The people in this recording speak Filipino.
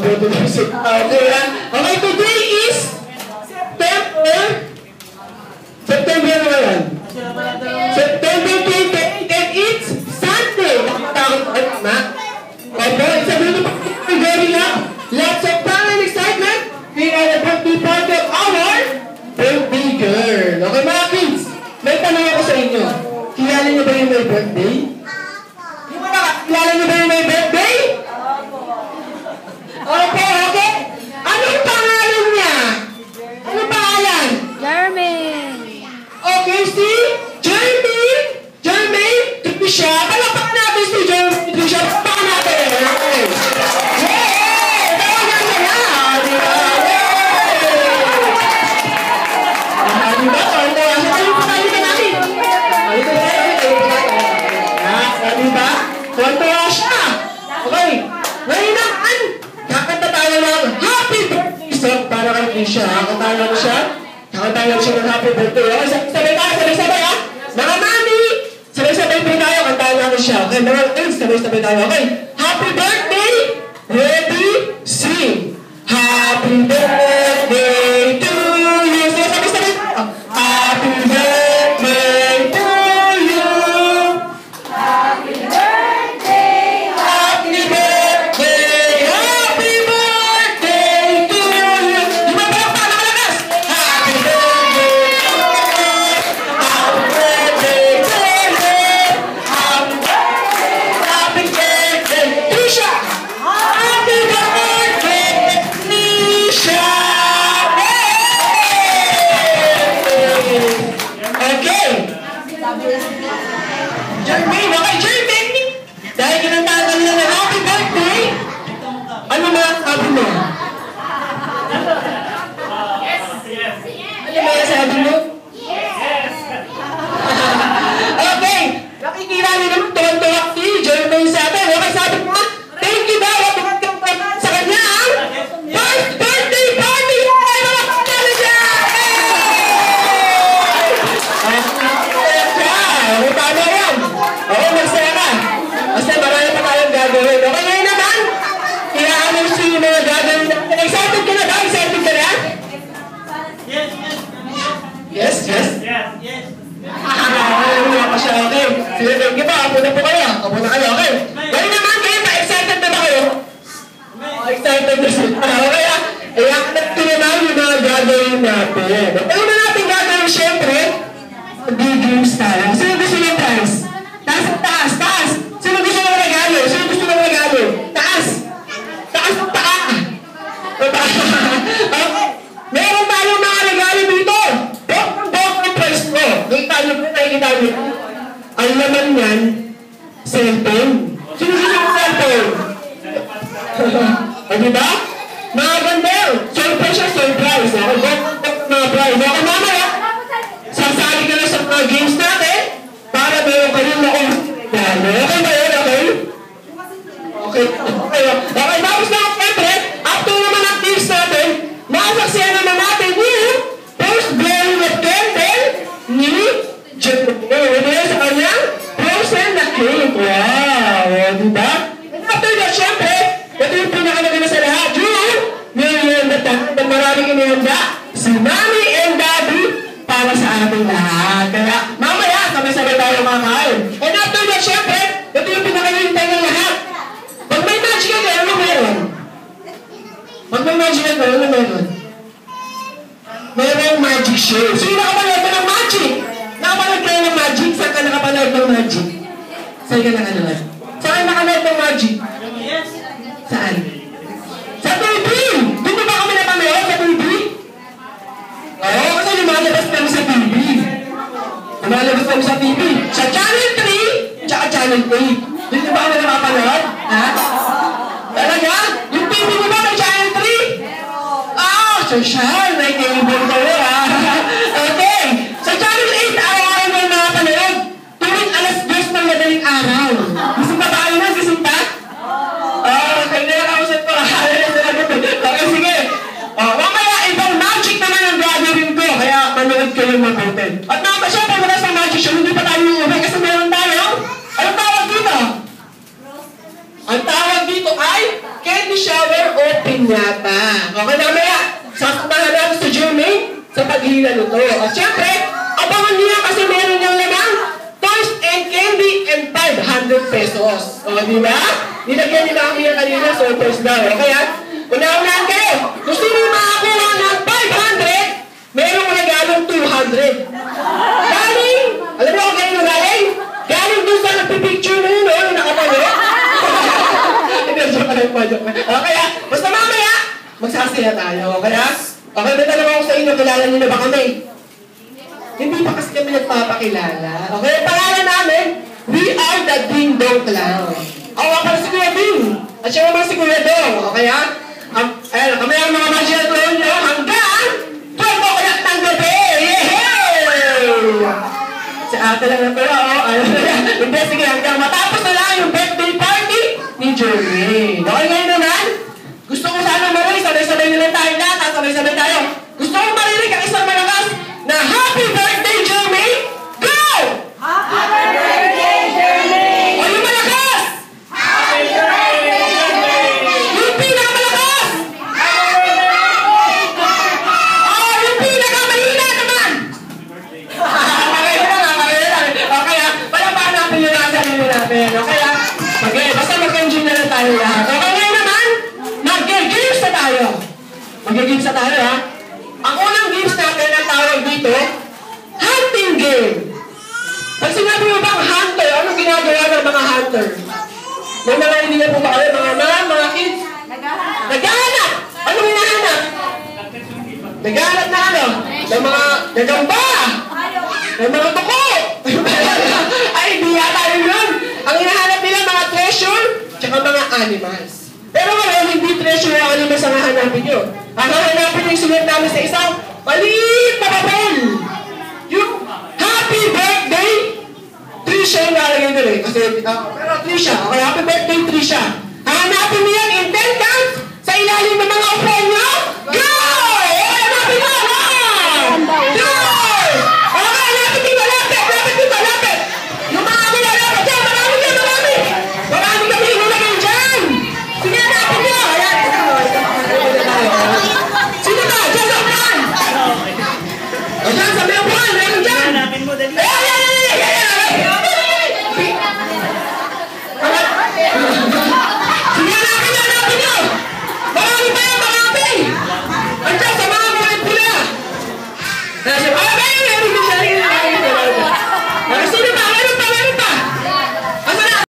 Okay, today is September na yan. September 28 and it's Sunday. Okay, sabihin mo very up. Lots of fun and excitement. We are about to be part of our birthday girl. Okay mga kids, may tanong ako sa inyo. Kilala niyo ba yung may birthday? Kilala niyo ba yung may birthday? Okay. Anong pangalan niya? Anong pangalan? Jermaine. Okay, si Jermaine. Ito siya. Palapakan natin si Jermaine. Ito siya. Palapakan natin. Yay! Tawagan niya na. Diba? Diba? Kontra siya. Okay. Ngayon naman, kakanta tayo ng happy birthday song para kay Keisha. Kakanta lang siya. Kakanta lang siya ng happy birthday. Okay, sabay-sabay ha. Mga mami, sabay-sabay tayo. Kanta lang siya. Okay, mga kids, sabay-sabay tayo. Okay. Happy birthday. Ready, sing. Happy birthday to you. Sabay-sabay tayo. Happy birthday to you. Happy birthday. Happy birthday. Happy birthday to you. Di ba pa malakas? Happy birthday to you. Happy birthday to you. Happy birthday, Tisha. Happy birthday, Tisha. Okay. Jermaine, okay, Jermaine. Dahil kinantahan nila na happy birthday, ano masasabi mo? Ano masasabi mo? Okay, nakikilala naman tuwan-tuwa si Jermaine sa atin. Okay, sabi mo, thank you daw at tuwan-tuwa sa kanya ang first birthday party! Ay, mga kapatid siya! Okay, tama yan. Okay, magsaya ka. Kasi marami pa tayong gagawin. Okay, ngayon naman, i-announce yung mga gagawin natin. Excited ka na ba? Excited ka na? Yes. Wala pa siya. Okay. Sige, thank you pa. Apo na po kayo. Okay. Ngayon naman, kayo pa. Excited na ba kayo? Excited na siya. Okay, i-announce naman yung mga gagawin natin. Ang una natin gagawin, syempre, mag-games tayo. Sino gusto niyo taas? Taas. Sino gusto ng regalo? Taas ng paa. Okay. Meron tayong mga regalo dito. Bok price ko. Nakikita niyo. Ang laman yan, cellphone. Sino gusto ng cellphone? Diba? Mga ganda. Surprise siya, surprise. Okay, bok mga prize. Okay, mamaya. Sasali ka na sa mga games natin para meron ka rin akong regalo. Okay ba yun? Okay. Tapos na, siyempre, after naman ang games natin, masaksiyan naman natin yung first blowing of candle ni Jermaine. Ano yun sa kanyang frozen na cake. Wow! Diba? And after that, siyempre, ito yung pinakamaganda sa lahat. Yung nilihanda tayo. Maraming inihanda. Si Mommy and Daddy para sa ating lahat. Kaya, mamaya, sabay-sabay tayo makakain. And after that, syempre, ito yung pinakahintay ng lahat. Pag may magic ka, ano meron? Merong magic show. So, yung nakapanood ka ng magic. Nakapanood kayo ng magic? Saan ka nakapanood ng magic? Saan ka nakapanood? Saan ka nakapanood ng magic? Saan? Sa TV! Dito ba kami napanood sa TV? Oo, kasi lumalabas kami sa TV. Sa Channel 3, tsaka Channel 8. Dito ba kami napapanood? Ha? Talaga? Yung TV mo ba may Channel 3? Social. May cable kayo, ha? Okay. Sa Channel 8, araw-araw mo yung napapanood. Tuwing alas 10 ng madaling araw. Gising pa tayo na? Gising pa? Okay, nilakausap ko. Okay, sige. Mamaya, ibang magic naman ang gagawin ko. Kaya manood kayo mabutin. At naman, syempre, mula sa magic show, hindi pa tayo uuwi kasi meron tayo. Anong tawag dito? Ang tawag dito ay candy shower opening. nilaluto. At syempre, abangan niya kasi meron niyang lamang toys and candy and 500 pesos. O, di ba? Nilagyan nila kami yan kanina, surprise daw. O kaya, una-unahan kayo. Gusto niyo makakuha ng 500, merong regalong 200. Galing! Alam mo kung galing galing? Galing doon sa nagpipicture na yun, o, yung nakapalo. Joke lang po, joke lang. O kaya, basta mamaya, magsasaya tayo. O kaya, okay, may tanong ako sa inyo, kilala niyo na ba kami? Hindi pa kasi kami nagpapakilala. Okay, ang pangalan namin, we are the Ding Dong Clown. Ako nga pala si Kuya Ding. At siya naman si Kuya Dong. Okay, ha? Ayan, kami ang mga magic clown nyo hanggang 12 o'clock ng gabi. Yehey! Si ate lang na pero, hindi, sige, hanggang matapos na lang yung birthday party ni Jermaine. Okay, ngayon naman, gusto ko sana marinig, sabay-sabay na lang tayo lahat, sabay-sabay tayo. Gusto ko marinig ang isang malakas na happy birthday, Jermaine! Go! Happy birthday, Jermaine! O yung malakas! Happy birthday, Jermaine! Yung pinakamalakas! Happy birthday! O yung pinakamahina naman! Okay, palapakan natin yung nasa nila natin. Okay, okay, basta mag-enjoy na lang tayo lahat. Okay, ngayon naman, mag-games na tayo. Mag-games na tayo, ha? Ang unang games natin ang tawag dito, hunting game. Pag sinabi mo bang hunter, anong ginagawa ng mga hunter? May mga hindi na po ba kayo, mga kids? Naghahanap! Anong hinahanap? Naghahanap na ano? Ng mga nagamba! Ng mga tuko! Ay, hindi yata yun! Ang hinahanap nila mga treasure, tsaka mga animals. Pero ngayon, hindi treasure ang animals ang hahanapin nyo. Ang hahanapin yung sulat namin sa isang maliit na papel. Yung happy birthday, Trisha yung lalagay nila eh. Kasi, pero Trisha, okay, happy birthday Trisha. Hahanapin niya